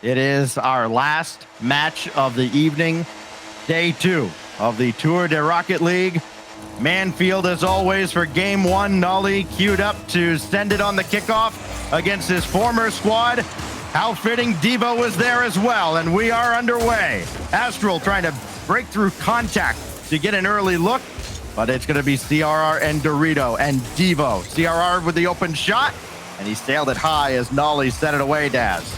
It is our last match of the evening, day 2 of the Tour de Rocket League. Manfield, as always, for game 1. Nolly queued up to send it on the kickoff against his former squad. How fitting, Devo was there as well, and we are underway. Astral trying to break through contact to get an early look, but it's going to be CRR and Dorito and Devo. CRR with the open shot, and he sailed it high as Nolly set it away, Daz.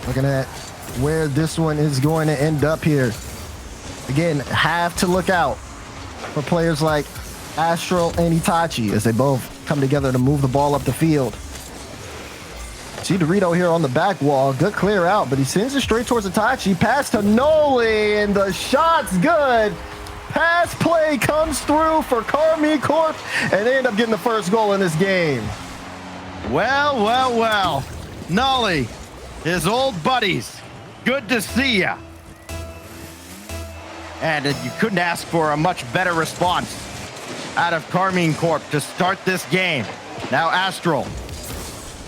Looking at where this one is going to end up here. Again, have to look out for players like Astral and Itachi as they both come together to move the ball up the field. See Dorito here on the back wall. Good clear out, but he sends it straight towards Itachi. Pass to Noli, and the shot's good. Pass play comes through for Karmine Corp, and they end up getting the first goal in this game. Well. Nolly, his old buddies, good to see ya. And you couldn't ask for a much better response out of Karmine Corp to start this game. Now Astral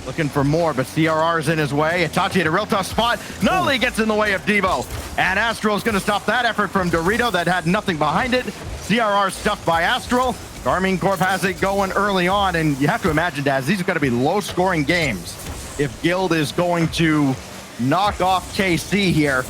looking for more, but CRR's in his way. Itachi at a real tough spot. Nolly gets in the way of Devo, and Astral's going to stop that effort from Dorito that had nothing behind it. CRR stuffed by Astral. Karmine Corp has it going early on, and you have to imagine, Daz, these are going to be low-scoring games if Guild is going to knock off KC here,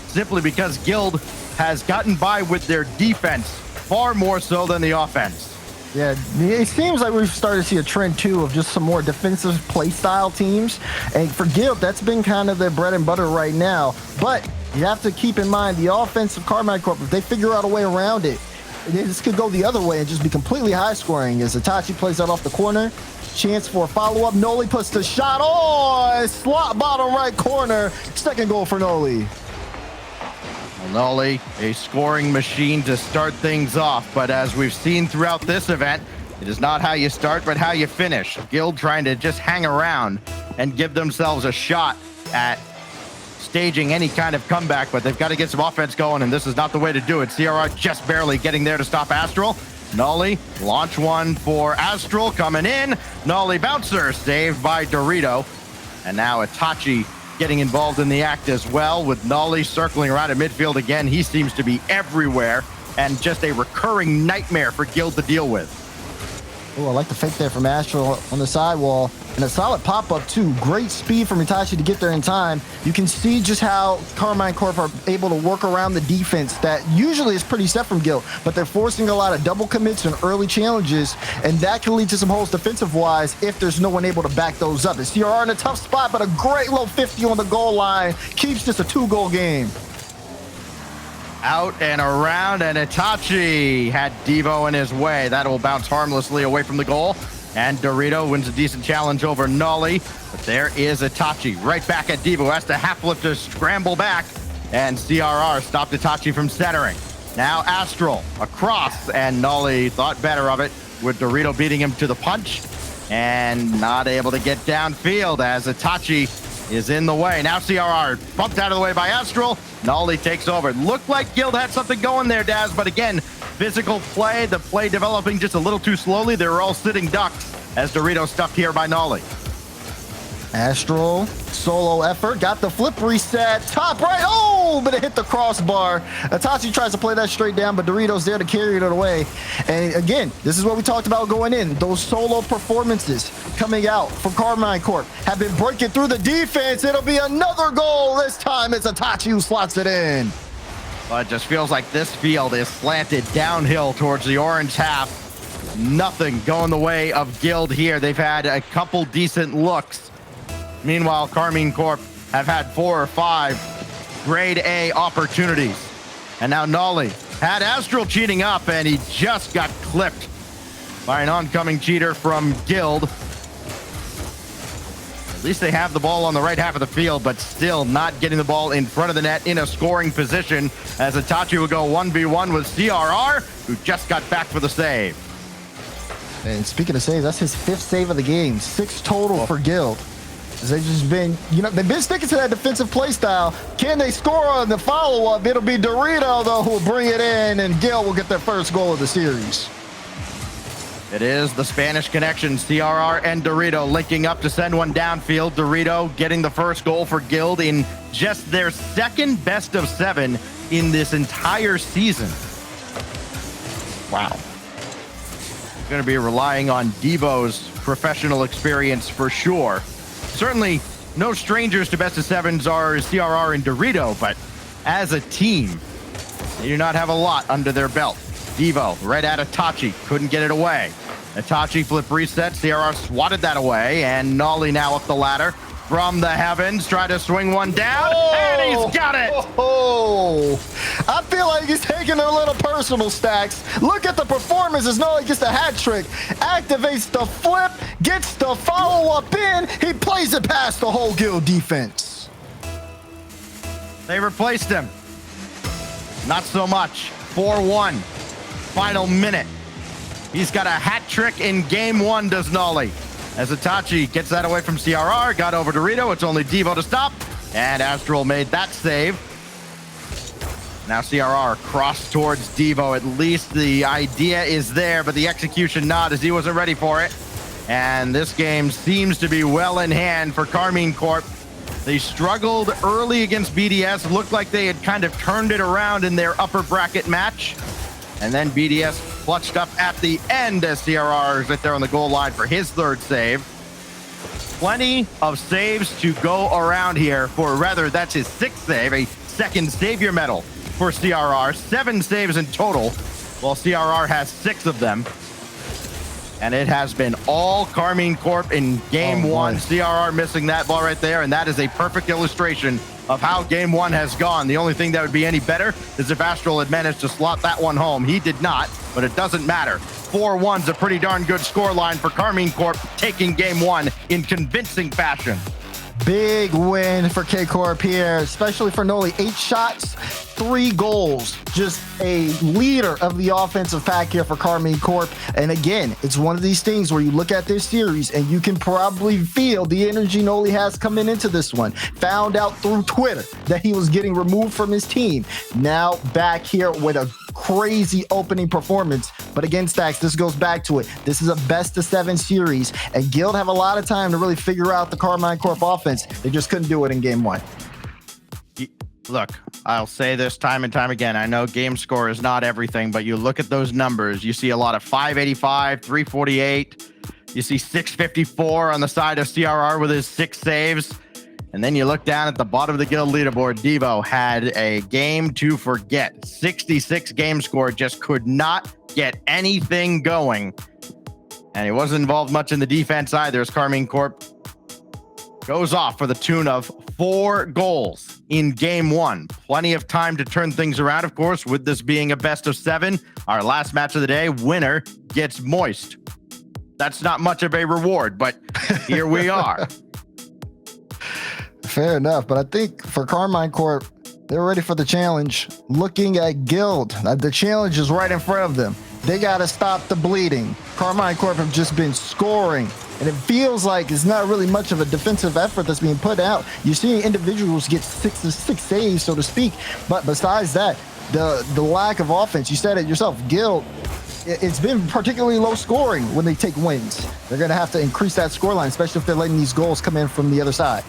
simply because Guild has gotten by with their defense far more so than the offense. Yeah, it seems like we've started to see a trend too of just some more defensive play style teams, and for Guild that's been kind of their bread and butter right now. But you have to keep in mind the offense of Karmine Corp, if they figure out a way around it, this could go the other way and just be completely high scoring as Itachi plays that off the corner. Chance for a follow-up. Noli puts the shot on. Slot bottom right corner. Second goal for Noli. Nolly, a scoring machine to start things off, but as we've seen throughout this event, it is not how you start, but how you finish. Guild trying to just hang around and give themselves a shot at staging any kind of comeback, but they've got to get some offense going, and this is not the way to do it. CRR just barely getting there to stop Astral. Nolly, launch one for Astral, coming in. Nolly bouncer, saved by Dorito. And now Itachi getting involved in the act as well, with Nolly circling around at midfield again. He seems to be everywhere, and just a recurring nightmare for Guild to deal with. Oh, I like the fake there from Astral on the sidewall. And a solid pop-up, too. Great speed from Itachi to get there in time. You can see just how Karmine Corp are able to work around the defense that usually is pretty set from Guild, but they're forcing a lot of double commits and early challenges, and that can lead to some holes defensive-wise if there's no one able to back those up. It's CRR in a tough spot, but a great low 50 on the goal line keeps this a 2-goal game. Out and around, and Itachi had Devo in his way. That will bounce harmlessly away from the goal. And Dorito wins a decent challenge over Nolly. But there is Itachi right back at Devo. Has to half flip to scramble back. And CRR stopped Itachi from centering. Now Astral across, and Nolly thought better of it with Dorito beating him to the punch. And not able to get downfield as Itachi is in the way. Now CRR bumped out of the way by Astral. Nolly takes over. Looked like Guild had something going there, Daz, but again, physical play, the play developing just a little too slowly. They were all sitting ducks as Dorito stuffed here by Nolly. Astral, solo effort, got the flip reset, top right, oh, but it hit the crossbar. Itachi tries to play that straight down, but Dorito's there to carry it away. And again, this is what we talked about going in. Those solo performances coming out from Karmine Corp have been breaking through the defense. It'll be another goal. This time it's Itachi who slots it in. Well, it just feels like this field is slanted downhill towards the orange half. Nothing going the way of Guild here. They've had a couple decent looks. Meanwhile, Karmine Corp have had 4 or 5 grade A opportunities. And now Nolly had Astral cheating up, and he just got clipped by an oncoming cheater from Guild. At least they have the ball on the right half of the field, but still not getting the ball in front of the net in a scoring position, as Itachi will go 1v1 with CRR, who just got back for the save. And speaking of saves, that's his 5th save of the game. 6 total for Guild. They've just been, they've been sticking to that defensive play style. Can they score on the follow-up? It'll be Dorito, though, who will bring it in, and Guild will get their first goal of the series. It is the Spanish connection, CRR and Dorito linking up to send one downfield. Dorito getting the first goal for Guild in just their second best of 7 in this entire season. Wow. Going to be relying on Devo's professional experience for sure. Certainly no strangers to best of 7s are CRR and Dorito, but as a team, they do not have a lot under their belt. Devo right at Itachi, couldn't get it away. Itachi flip reset, CRR swatted that away, and Nolly now up the ladder from the heavens, try to swing one down, and he's got it! Oh, I feel like he's taking a little personal, Stacks. Look at the performance as Nolly gets a hat trick, activates the flip, gets the follow-up in, he plays it past the whole Guild defense. They replaced him. Not so much. 4-1. Final minute. He's got a hat trick in game 1, does Nolly. As Itachi gets that away from CRR, got over Dorito. It's only Devo to stop. And Astral made that save. Now CRR crossed towards Devo. At least the idea is there, but the execution not, as he wasn't ready for it. And this game seems to be well in hand for Karmine Corp. They struggled early against BDS. Looked like they had kind of turned it around in their upper bracket match. And then BDS clutched up at the end as CRR is right there on the goal line for his 3rd save. Plenty of saves to go around here for, rather, that's his 6th save, a 2nd Savior medal for CRR. 7 saves in total, while CRR has 6 of them. And it has been all Karmine Corp in game 1. CRR missing that ball right there, and that is a perfect illustration of how game 1 has gone. The only thing that would be any better is if Astral had managed to slot that one home. He did not, but it doesn't matter. 4-1's a pretty darn good scoreline for Karmine Corp, taking game 1 in convincing fashion. Big win for K-Corp here, especially for Noli. 8 shots, 3 goals. Just a leader of the offensive pack here for Karmine Corp. And again, it's one of these things where you look at this series and you can probably feel the energy Noli has coming into this one. Found out through Twitter that he was getting removed from his team. Now back here with a crazy opening performance. But again, Stacks, this goes back to it. This is a best of 7 series, and Guild have a lot of time to really figure out the Karmine Corp offense. They just couldn't do it in game 1. Look, I'll say this time and time again. I know game score is not everything, but you look at those numbers. You see a lot of 585, 348. You see 654 on the side of CRR with his 6 saves. And then you look down at the bottom of the Guild leaderboard. Devo had a game to forget. 66 game score, just could not get anything going. And he wasn't involved much in the defense either, as Karmine Corp goes off for the tune of 4 goals in game 1. Plenty of time to turn things around, of course, with this being a best of 7. Our last match of the day, winner gets moist. That's not much of a reward, but here we are. Fair enough, but I think for Karmine Corp, they're ready for the challenge. Looking at Guild, the challenge is right in front of them. They got to stop the bleeding. Karmine Corp have just been scoring, and it feels like it's not really much of a defensive effort that's being put out. You're seeing individuals get 6 saves, so to speak, but besides that, the lack of offense, you said it yourself, Guild, it's been particularly low scoring when they take wins. They're going to have to increase that scoreline, especially if they're letting these goals come in from the other side.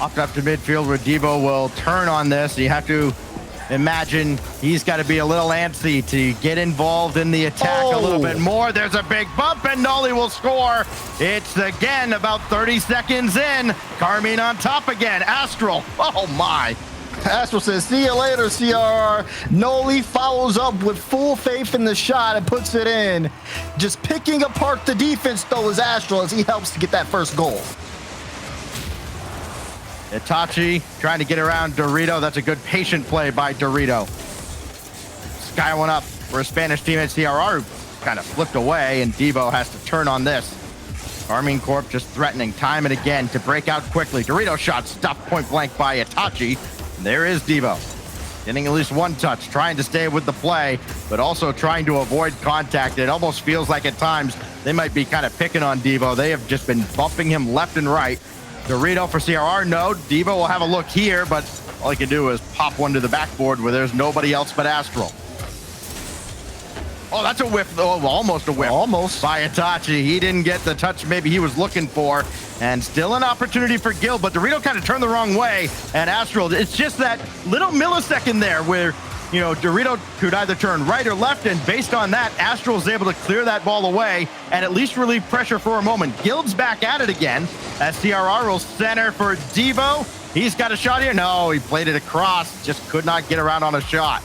Up to midfield where Devo will turn on this. You have to imagine he's got to be a little antsy to get involved in the attack a little bit more. There's a big bump and Nolly will score. It's again about 30 seconds in. Karmine on top again. Astral. Oh my. Astral says, see you later, CRR. Noli follows up with full faith in the shot and puts it in. Just picking apart the defense, though, is Astral as he helps to get that first goal. Itachi trying to get around Dorito. That's a good patient play by Dorito. Sky one up for a Spanish teammate. CRR kind of flipped away, and Devo has to turn on this. Karmine Corp just threatening time and again to break out quickly. Dorito shot stuffed point blank by Itachi. There is Devo. Getting at least one touch, trying to stay with the play, but also trying to avoid contact. It almost feels like at times they might be kind of picking on Devo. They have just been bumping him left and right. Dorito for CRR, no. Devo will have a look here, but all he can do is pop one to the backboard where there's nobody else but Astral. Oh, that's a whiff. Oh, almost a whiff. Almost. By Itachi. He didn't get the touch maybe he was looking for. And still an opportunity for Guild, but Dorito kind of turned the wrong way. And Astral, it's just that little millisecond there where, you know, Dorito could either turn right or left, and based on that, Astral is able to clear that ball away and at least relieve pressure for a moment. Guild's back at it again as CRR will center for Devo. He's got a shot here. No, he played it across, just could not get around on a shot.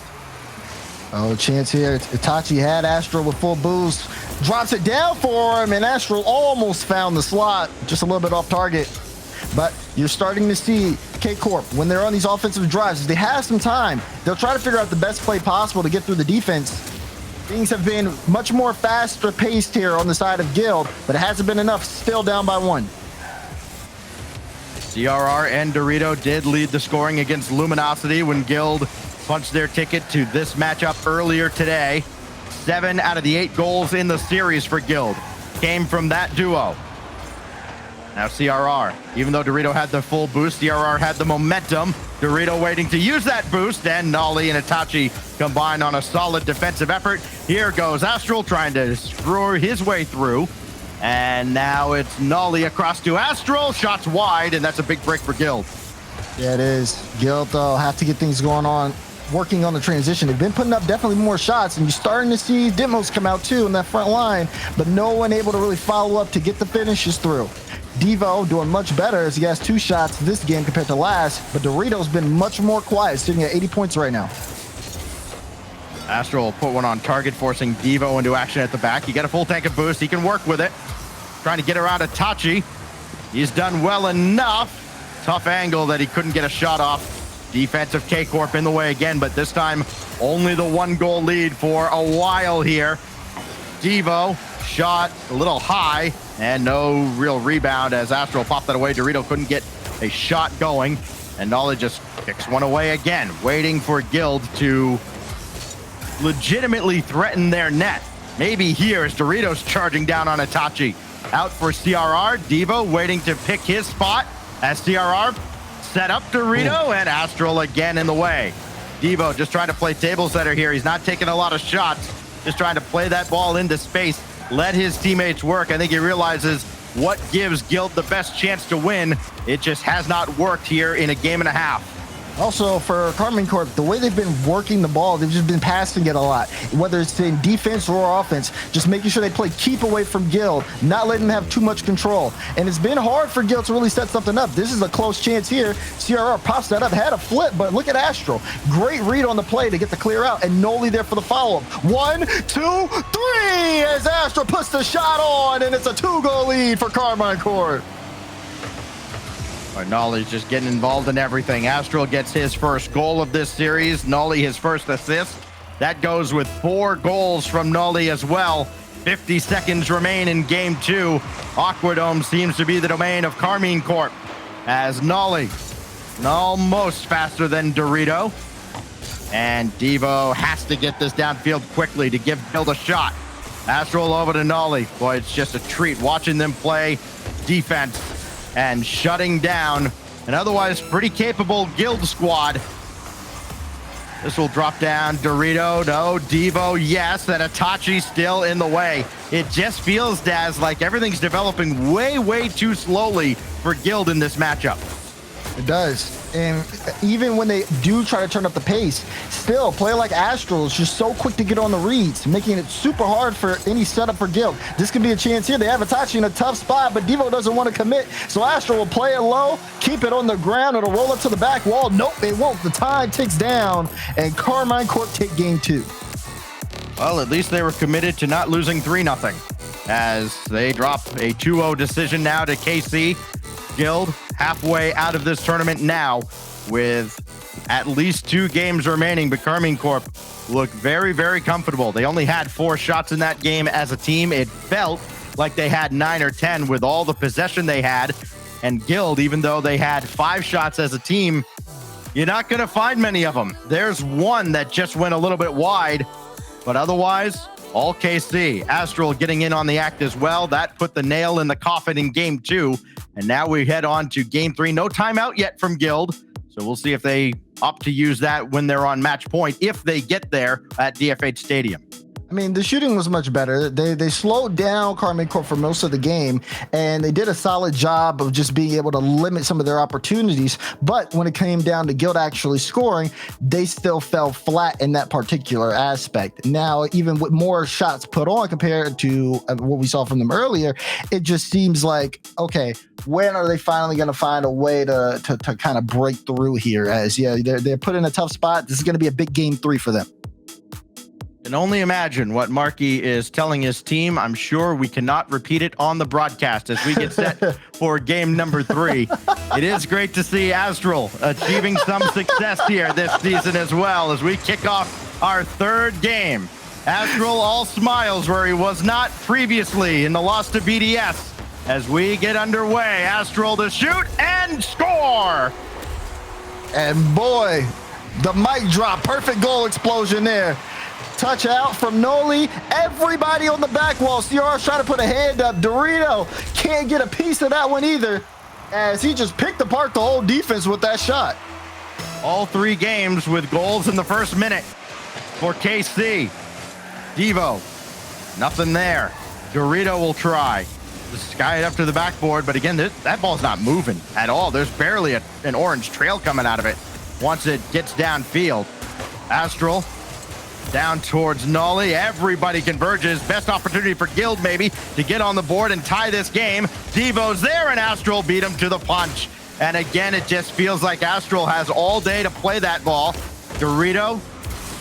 Oh, chance here. Itachi had Astral with full boost. Drops it down for him, and Astral almost found the slot. Just a little bit off target. But you're starting to see K-Corp, when they're on these offensive drives, if they have some time, they'll try to figure out the best play possible to get through the defense. Things have been much more faster paced here on the side of Guild, but it hasn't been enough. Still down by 1. CRR and Dorito did lead the scoring against Luminosity when Guild punched their ticket to this matchup earlier today. 7 out of the 8 goals in the series for Guild came from that duo. Now CRR, even though Dorito had the full boost, CRR had the momentum. Dorito waiting to use that boost, and Nolly and Itachi combined on a solid defensive effort. Here goes Astral trying to screw his way through. And now it's Nolly across to Astral. Shots wide, and that's a big break for Guild. Yeah, it is. Guild, though, have to get things going on, working on the transition. They've been putting up definitely more shots, and you're starting to see demos come out, too, in that front line, but no one able to really follow up to get the finishes through. Devo doing much better as he has 2 shots this game compared to last, but Dorito's been much more quiet, sitting at 80 points right now. Astral will put one on target, forcing Devo into action at the back. You get a full tank of boost. He can work with it. Trying to get around Itachi. He's done well enough. Tough angle that he couldn't get a shot off. Defensive K-Corp in the way again, but this time only the 1-goal lead for a while here. Devo shot a little high and no real rebound as Astral popped that away. Dorito couldn't get a shot going, and Nolly just kicks one away again, waiting for Guild to legitimately threaten their net. Maybe here as Dorito's charging down on Itachi. Out for CRR, Devo waiting to pick his spot as CRR set up Dorito, and Astral again in the way. Devo just trying to play table setter here. He's not taking a lot of shots, just trying to play that ball into space, let his teammates work. I think he realizes what gives Guild the best chance to win. It just has not worked here in a game and a half. Also, for Karmine Corp, the way they've been working the ball, they've just been passing it a lot. Whether it's in defense or offense, just making sure they play keep away from Guild, not letting them have too much control. And it's been hard for Guild to really set something up. This is a close chance here. CRR pops that up, had a flip, but look at Astral. Great read on the play to get the clear out, and Noli there for the follow-up. 1, 2, 3, as Astral puts the shot on, and it's a 2-goal lead for Karmine Corp. Nolly's just getting involved in everything. Astral gets his first goal of this series. Nolly his first assist. That goes with 4 goals from Nolly as well. 50 seconds remain in game 2. Aquadome seems to be the domain of Karmine Corp as Nolly almost faster than Dorito. And Devo has to get this downfield quickly to give Guild a shot. Astral over to Nolly. Boy, it's just a treat watching them play defense and shutting down an otherwise pretty capable Guild squad. This will drop down. Dorito, no. Devo, yes. And Itachi still in the way. It just feels, Daz, like everything's developing way, way too slowly for Guild in this matchup. It does. And even when they do try to turn up the pace, still, a player like Astral is just so quick to get on the reads, making it super hard for any setup for Guild. This could be a chance here. They have Itachi in a tough spot, but Devo doesn't want to commit. So Astral will play it low, keep it on the ground. It'll roll up to the back wall. Nope, it won't. The time ticks down, and Karmine Corp take game 2. Well, at least they were committed to not losing 3-0 as they drop a 2-0 decision now to KC. Guild halfway out of this tournament now with at least 2 games remaining, but Karmine Corp look very, very comfortable. They only had 4 shots in that game as a team. It felt like they had 9 or 10 with all the possession they had. And Guild, even though they had 5 shots as a team, you're not going to find many of them. There's one that just went a little bit wide, but otherwise, all KC. Astral getting in on the act as well. That put the nail in the coffin in game 2. And now we head on to game 3. No timeout yet from Guild. So we'll see if they opt to use that when they're on match point, if they get there at DFH Stadium. I mean, the shooting was much better. They slowed down Karmine Corp for most of the game, and they did a solid job of just being able to limit some of their opportunities. But when it came down to Guild actually scoring, they still fell flat in that particular aspect. Now, even with more shots put on compared to what we saw from them earlier, it just seems like, okay, when are they finally going to find a way to kind of break through here? As yeah, they're put in a tough spot. This is going to be a big game 3 for them. Can only imagine what Marky is telling his team. I'm sure we cannot repeat it on the broadcast as we get set for game number 3. It is great to see Astral achieving some success here this season as well as we kick off our 3rd game. Astral all smiles where he was not previously in the loss to BDS. As we get underway, Astral to shoot and score. And boy, the mic drop, perfect goal explosion there. Touch out from Noli. Everybody on the back wall. CR's trying to put a hand up. Dorito can't get a piece of that one either, as he just picked apart the whole defense with that shot. All 3 games with goals in the first minute for KC. Devo, nothing there. Dorito will try. The sky up to the backboard, but again, that ball's not moving at all. There's barely an orange trail coming out of it once it gets downfield. Astral down towards Nolly. Everybody converges. Best opportunity for Guild maybe to get on the board and tie this game. Devo's there and Astral beat him to the punch. And again, it just feels like Astral has all day to play that ball. Dorito,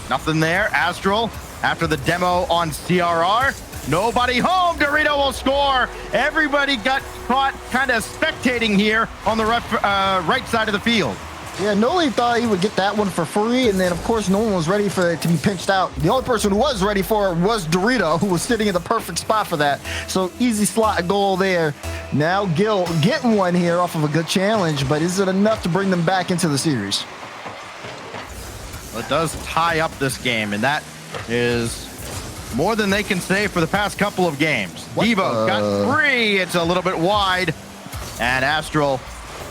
nothing there. Astral, after the demo on CRR, nobody home. Dorito will score. Everybody got caught kind of spectating here on the right side of the field. Yeah, Noli thought he would get that one for free, and then, of course, no one was ready for it to be pinched out. The only person who was ready for it was Dorito, who was sitting in the perfect spot for that. So, easy slot goal there. Now, Gil getting one here off of a good challenge, but is it enough to bring them back into the series? Well, it does tie up this game, and that is more than they can say for the past couple of games. Devo got 3. It's a little bit wide, and Astral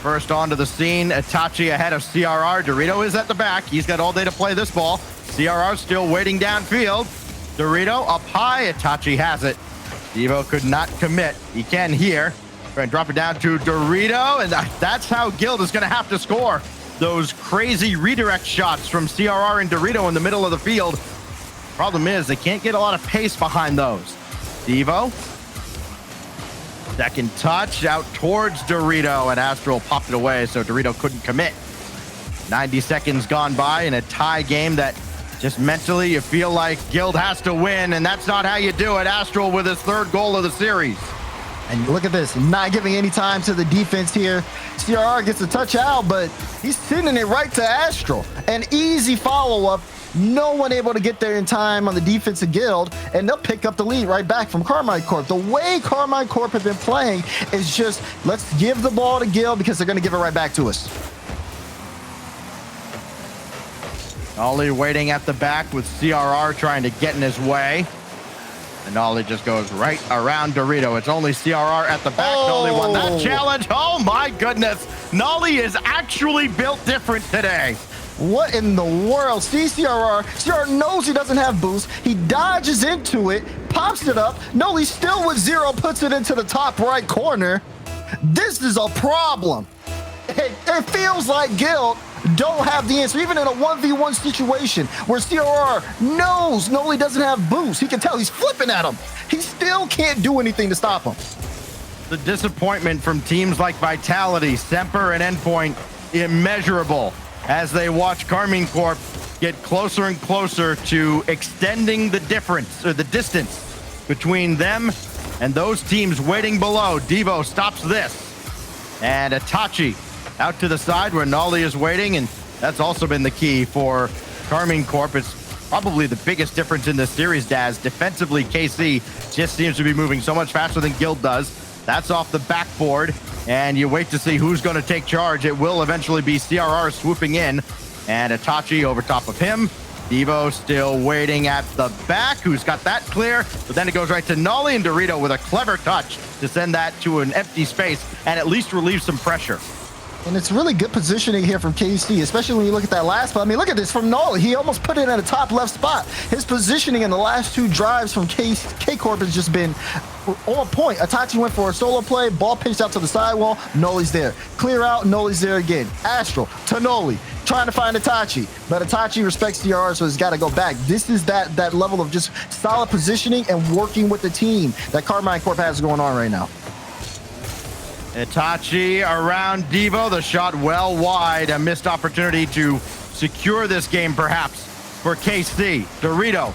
first onto the scene. Itachi ahead of CRR. Dorito is at the back. He's got all day to play this ball. CRR still waiting downfield. Dorito up high. Itachi has it. Devo could not commit. He can here. Try and drop it down to Dorito, and that's how Guild is going to have to score. Those crazy redirect shots from CRR and Dorito in the middle of the field. Problem is, they can't get a lot of pace behind those. Devo. Second touch out towards Dorito, and Astral popped it away, so Dorito couldn't commit. 90 seconds gone by in a tie game that just mentally you feel like Guild has to win, and that's not how you do it. Astral with his 3rd goal of the series. And look at this, not giving any time to the defense here. CRR gets a touch out, but he's sending it right to Astral. An easy follow-up. No one able to get there in time on the defensive Guild, and they'll pick up the lead right back from Karmine Corp. The way Karmine Corp have been playing is just, let's give the ball to Guild because they're going to give it right back to us. Ollie waiting at the back with CRR trying to get in his way. And Ollie just goes right around Dorito. It's only CRR at the back. Nolly won that challenge. Oh my goodness. Nolly is actually built different today. What in the world? See CRR. CRR knows he doesn't have boost. He dodges into it, pops it up. Nolly still with 0, puts it into the top right corner. This is a problem. It feels like Guild don't have the answer, even in a 1v1 situation where CRR knows Noli doesn't have boost. He can tell he's flipping at him. He still can't do anything to stop him. The disappointment from teams like Vitality, Semper, and Endpoint immeasurable as they watch Karmine Corp get closer and closer to extending the difference, or the distance between them and those teams waiting below. Devo stops this. And Itachi out to the side where Nolly is waiting, and that's also been the key for Karmine Corp. It's probably the biggest difference in this series, Daz. Defensively, KC just seems to be moving so much faster than Guild does. That's off the backboard, and you wait to see who's going to take charge. It will eventually be CRR swooping in, and Itachi over top of him. Devo still waiting at the back, who's got that clear, but then it goes right to Nolly, and Dorito with a clever touch to send that to an empty space and at least relieve some pressure. And it's really good positioning here from KC, especially when you look at that last spot. I mean, look at this from Nolly. He almost put it at a top left spot. His positioning in the last 2 drives from K-Corp has just been on point. Itachi went for a solo play, ball pitched out to the sidewall, Nolly's there. Clear out, Nolly's there again. Astral to Nolly, trying to find Itachi, but Itachi respects DRR, so he's got to go back. This is that level of just solid positioning and working with the team that Karmine Corp has going on right now. Itachi around Devo, the shot well wide, a missed opportunity to secure this game perhaps for KC. Dorito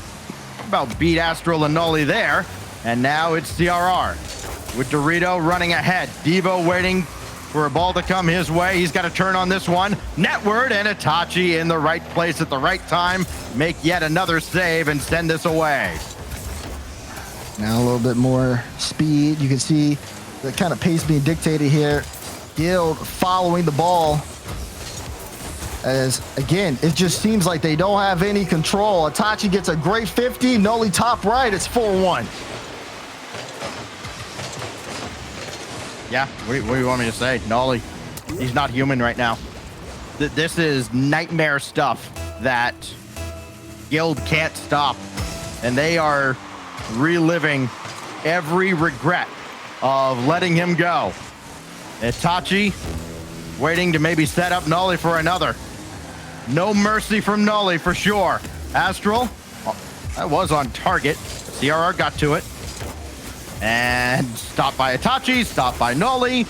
about beat Astral and Nolly there, and now it's CRR with Dorito running ahead. Devo waiting for a ball to come his way. He's got to turn on this one. Netward and Itachi in the right place at the right time, make yet another save and send this away. Now a little bit more speed. You can see the kind of pace being dictated here. Guild following the ball. As, again, it just seems like they don't have any control. Itachi gets a great 50. Nolly top right. It's 4-1. Yeah, what do you want me to say? Nolly, he's not human right now. This is nightmare stuff that Guild can't stop. And they are reliving every regret of letting him go. Itachi waiting to maybe set up Nolly for another. No mercy from Nolly for sure. Astral, that was on target. CRR got to it. And stopped by Itachi, stopped by Nolly.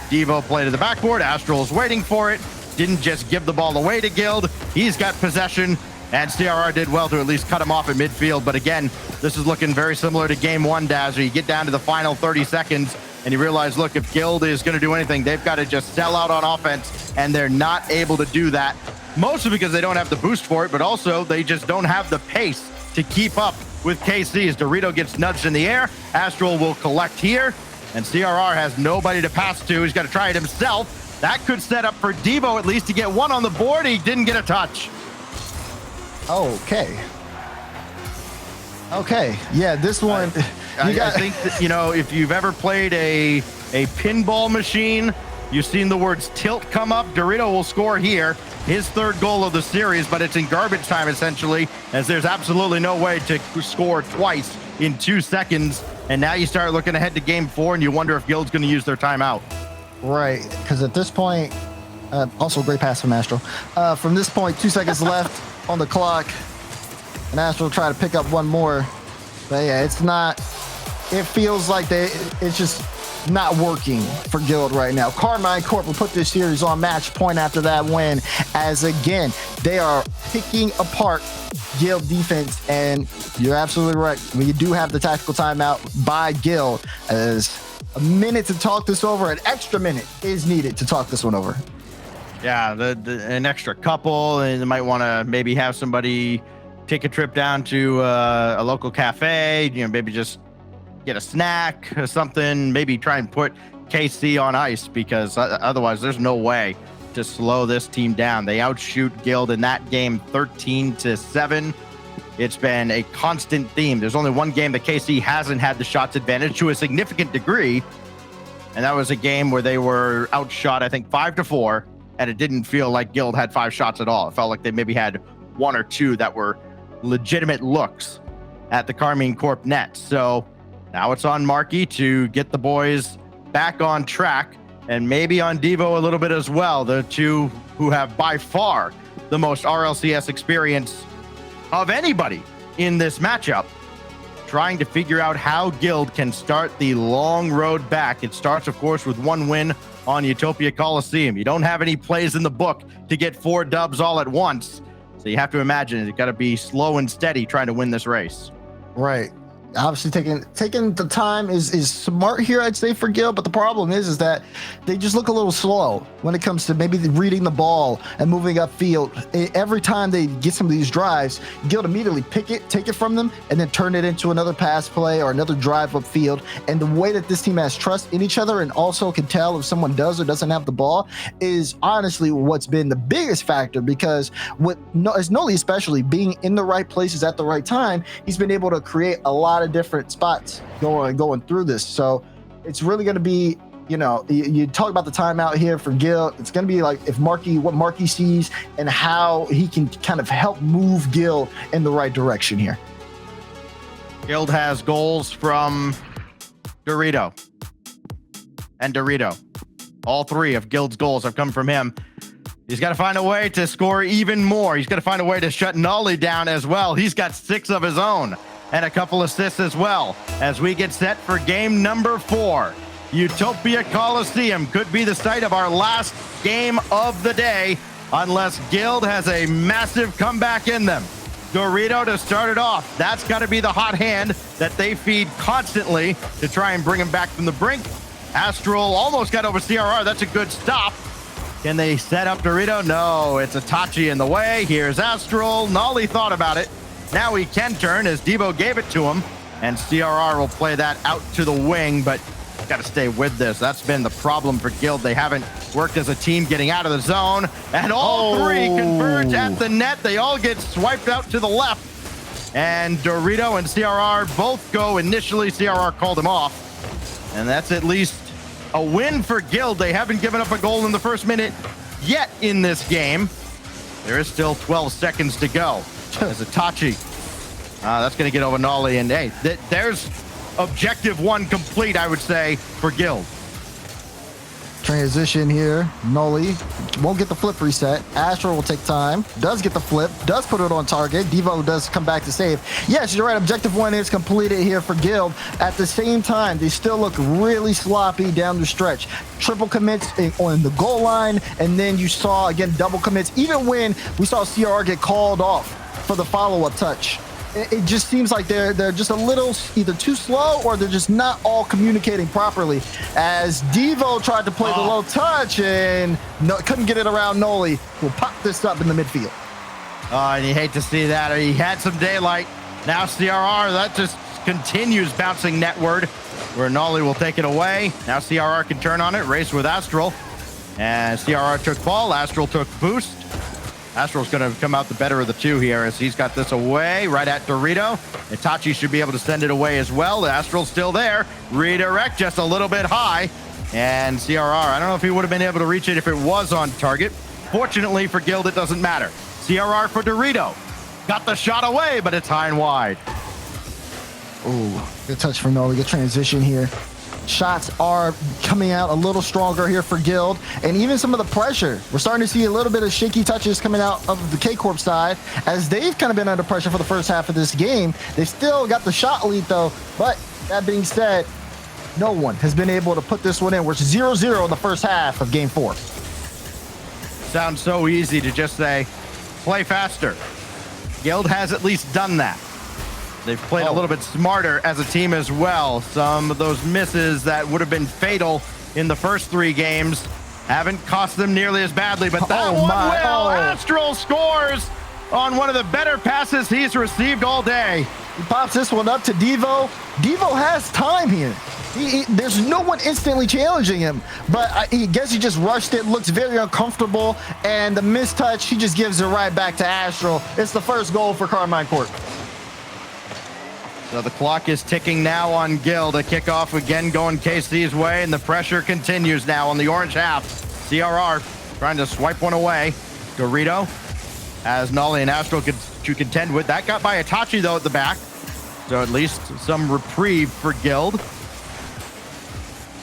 Devo played to the backboard. Astral is waiting for it. Didn't just give the ball away to Guild. He's got possession. And CRR did well to at least cut him off at midfield. But again, this is looking very similar to game 1, Dazzy. You get down to the final 30 seconds and you realize, look, if Guild is going to do anything, they've got to just sell out on offense, and they're not able to do that. Mostly because they don't have the boost for it, but also they just don't have the pace to keep up with KC. As Dorito gets nudged in the air, Astral will collect here, and CRR has nobody to pass to. He's got to try it himself. That could set up for Devo at least to get one on the board. He didn't get a touch. Okay. Yeah, this one. I think that, you know, if you've ever played a pinball machine, you've seen the words tilt come up. Dorito will score here, his 3rd goal of the series, but it's in garbage time essentially, as there's absolutely no way to score twice in 2 seconds. And now you start looking ahead to game 4, and you wonder if Guild's going to use their timeout. Right, because at this point, also great pass from Astral. From this point, 2 seconds left on the clock, and Astral try to pick up one more. But yeah, it's not. It feels like it's just not working for Guild right now. Karmine Corp will put this series on match point after that win, as again they are picking apart Guild defense. And you're absolutely right. You do have the tactical timeout by Guild, as a minute to talk this over, an extra minute is needed to talk this one over. Yeah, an extra couple, and they might want to maybe have somebody take a trip down to a local cafe, you know, maybe just get a snack or something, maybe try and put KC on ice, because otherwise there's no way to slow this team down. They outshoot Guild in that game 13-7. It's been a constant theme. There's only one game that KC hasn't had the shots advantage to a significant degree, and that was a game where they were outshot, I think, 5-4, and it didn't feel like Guild had 5 shots at all. It felt like they maybe had 1 or 2 that were legitimate looks at the Karmine Corp net. So now it's on Marky to get the boys back on track, and maybe on Devo a little bit as well, the two who have by far the most RLCS experience of anybody in this matchup, trying to figure out how Guild can start the long road back. It starts, of course, with 1 win on Utopia Coliseum. You don't have any plays in the book to get 4 dubs all at once, so you have to imagine it's got to be slow and steady trying to win this race. Right. Obviously taking the time is smart here, I'd say, for Guild, but the problem is that they just look a little slow when it comes to maybe reading the ball and moving upfield. Every time they get some of these drives, Guild immediately take it from them, and then turn it into another pass play or another drive upfield. And the way that this team has trust in each other and also can tell if someone does or doesn't have the ball is honestly what's been the biggest factor, because as Noli especially being in the right places at the right time, he's been able to create a lot of different spots going through this. So it's really going to be you know, you talk about the timeout here for Gil. It's going to be like if what Marky sees and how he can kind of help move Gil in the right direction here. Guild has goals from Dorito and Dorito. All three of Guild's goals have come from him. He's got to find a way to score even more. He's got to find a way to shut Nolly down as well. He's got 6 of his own and a couple assists as well as we get set for game number 4. Utopia Coliseum could be the site of our last game of the day unless Guild has a massive comeback in them. Dorito to start it off. That's got to be the hot hand that they feed constantly to try and bring him back from the brink. Astral almost got over CRR. That's a good stop. Can they set up Dorito? No, it's Itachi in the way. Here's Astral. Nolly thought about it. Now he can turn as Debo gave it to him, and CRR will play that out to the wing, but got to stay with this. That's been the problem for Guild. They haven't worked as a team getting out of the zone, and all three converge at the net. They all get swiped out to the left, and Dorito and CRR both go initially. CRR called him off, and that's at least a win for Guild. They haven't given up a goal in the first minute yet in this game. There is still 12 seconds to go. As Itachi, that's going to get over Nolly, and hey, there's objective 1 complete, I would say, for Guild. Transition here. Nolly won't get the flip reset. Astro will take time. Does get the flip. Does put it on target. Devo does come back to save. Yes, you're right. Objective 1 is completed here for Guild. At the same time, they still look really sloppy down the stretch. Triple commits on the goal line, and then you saw, again, double commits. Even when we saw CR get called off for the follow-up touch. It just seems like they're just a little either too slow or they're just not all communicating properly. As Devo tried to play the low touch and couldn't get it around Nolly, who popped this up in the midfield. And you hate to see that. He had some daylight. Now CRR, that just continues bouncing netward, where Nolly will take it away. Now CRR can turn on it, race with Astral. And CRR took ball, Astral took boost. Astral's going to come out the better of the two here as he's got this away right at Dorito. Itachi should be able to send it away as well. Astral's still there. Redirect just a little bit high. And CRR, I don't know if he would have been able to reach it if it was on target. Fortunately for Guild, it doesn't matter. CRR for Dorito. Got the shot away, but it's high and wide. Ooh, good touch from Nolly. Good transition here. Shots are coming out a little stronger here for Guild, and even some of the pressure. We're starting to see a little bit of shaky touches coming out of the K-Corp side as they've kind of been under pressure for the first half of this game. They still got the shot lead though, but that being said, no one has been able to put this one in. We're 0-0 in the first half of game 4. Sounds so easy to just say, play faster. Guild has at least done that. They've played a little bit smarter as a team as well. Some of those misses that would have been fatal in the first 3 games haven't cost them nearly as badly, but that one will. Astral scores on one of the better passes he's received all day. He pops this one up to Devo. Devo has time here. There's no one instantly challenging him, but I guess he just rushed it, looks very uncomfortable, and the mistouch, he just gives it right back to Astral. It's the first goal for Karmine Corp. So the clock is ticking now on Guild. A kickoff again going KC's way, and the pressure continues now on the orange half. CRR trying to swipe one away. Dorito has Nolly and Astral to contend with. That got by Itachi though at the back. So at least some reprieve for Guild.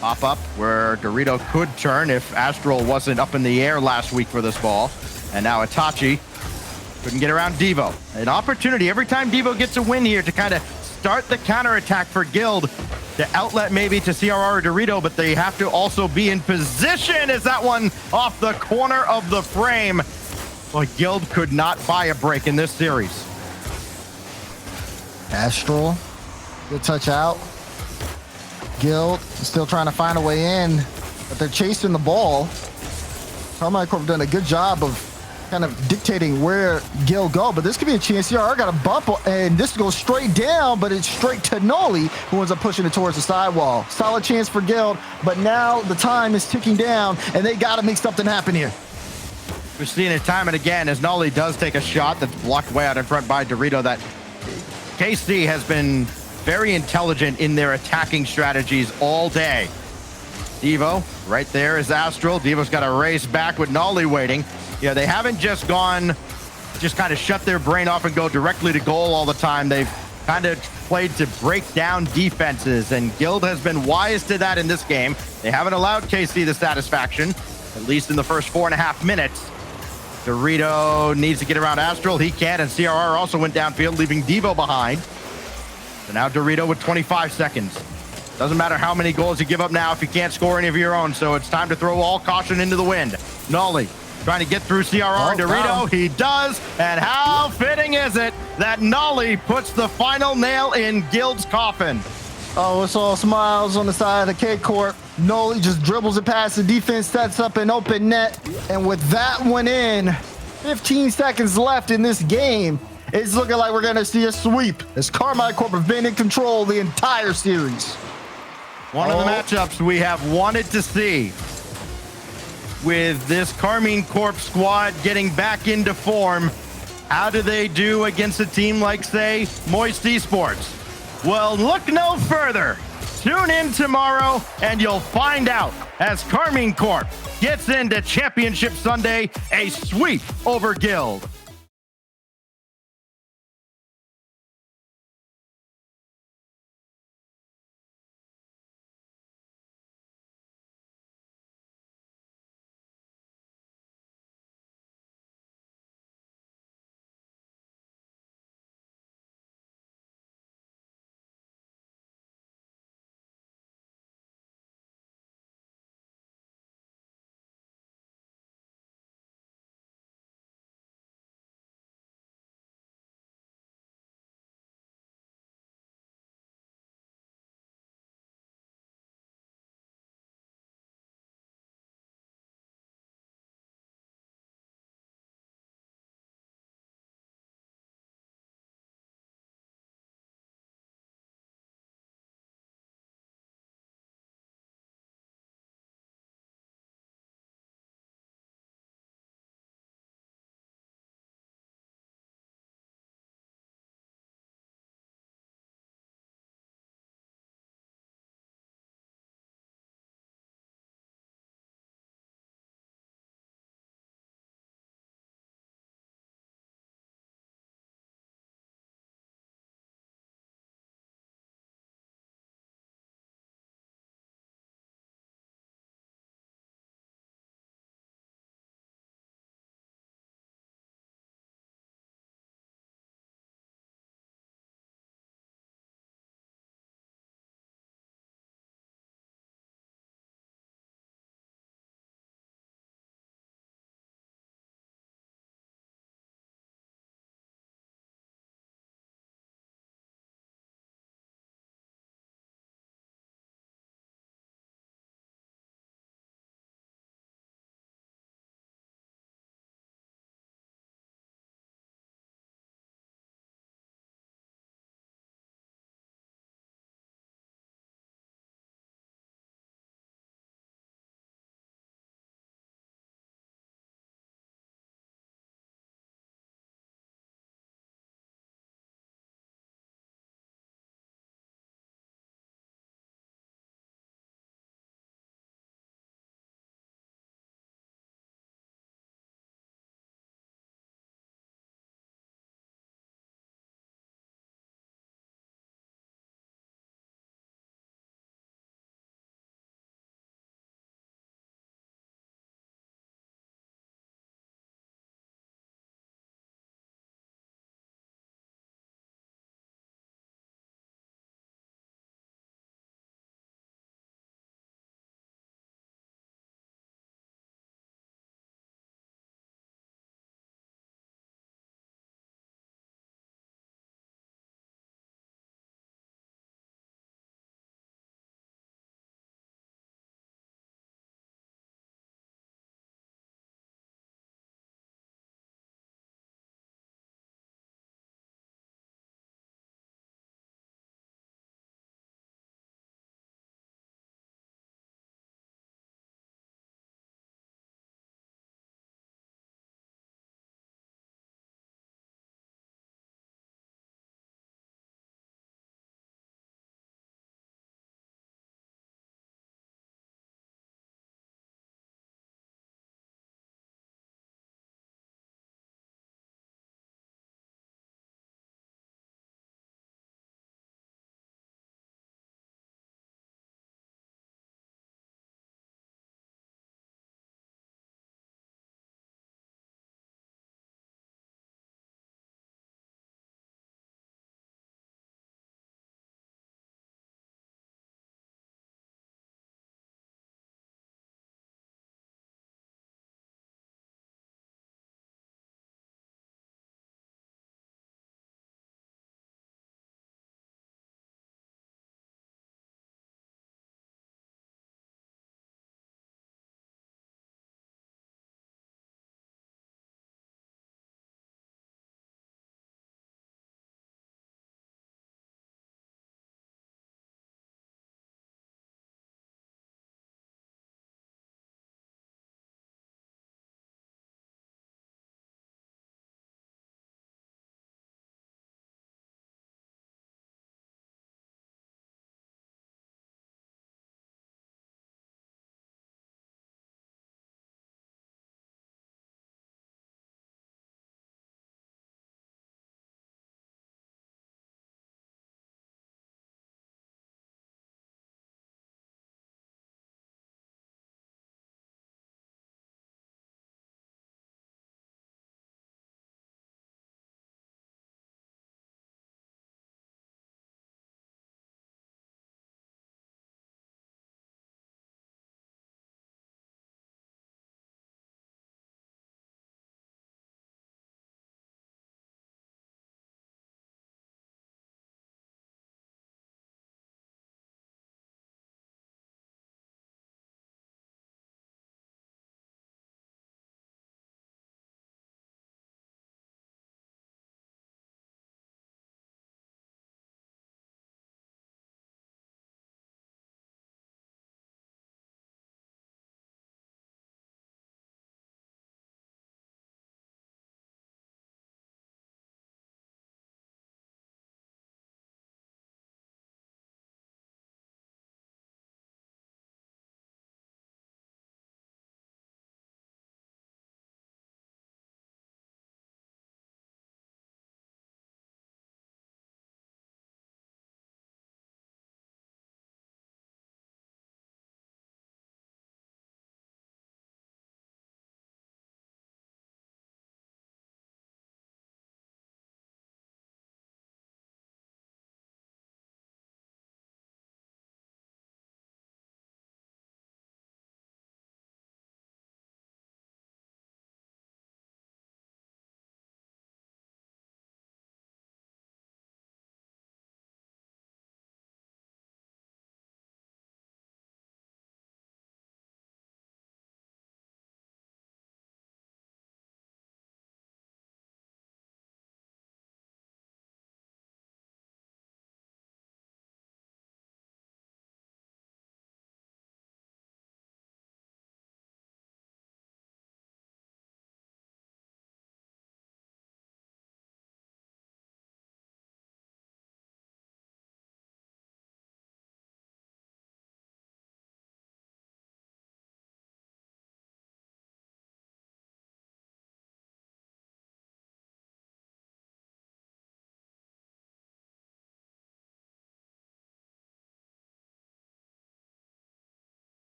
Pop up where Dorito could turn if Astral wasn't up in the air last week for this ball. And now Itachi couldn't get around Devo. An opportunity every time Devo gets a win here to kind of start the counterattack for Guild, to outlet maybe to CRR or Dorito, but they have to also be in position. Is that one off the corner of the frame? Well, Guild could not buy a break in this series. Astral, good touch out. Guild still trying to find a way in, but they're chasing the ball. Karmine Corp done a good job of kind of dictating where Gil go, but this could be a chance. CR got a bump, and this goes straight down, but it's straight to Nolly, who ends up pushing it towards the sidewall. Solid chance for Gil, but now the time is ticking down, and they got to make something happen here. We've seen it time and again as Nolly does take a shot that's blocked way out in front by Dorito. That KC has been very intelligent in their attacking strategies all day. Devo, right there is Astral. Devo's got to race back with Nolly waiting. Yeah, they haven't just kind of shut their brain off and go directly to goal all the time. They've kind of played to break down defenses, and Guild has been wise to that in this game. They haven't allowed KC the satisfaction, at least in the first 4.5 minutes. Dorito needs to get around Astral. He can, and CRR also went downfield, leaving Devo behind. So now Dorito with 25 seconds. Doesn't matter how many goals you give up now if you can't score any of your own, so it's time to throw all caution into the wind. Nolly trying to get through CRR and Dorito. He does, and how fitting is it that Nolly puts the final nail in Guild's coffin? Oh, it's all smiles on the side of the K Corp. Nolly just dribbles it past the defense, sets up an open net, and with that one in, 15 seconds left in this game, it's looking like we're gonna see a sweep as Karmine Corp have been in control the entire series. One of the matchups we have wanted to see, with this Karmine Corp squad getting back into form. How do they do against a team like, say, Moist Esports? Well, look no further. Tune in tomorrow and you'll find out as Karmine Corp gets into Championship Sunday, a sweep over Guild.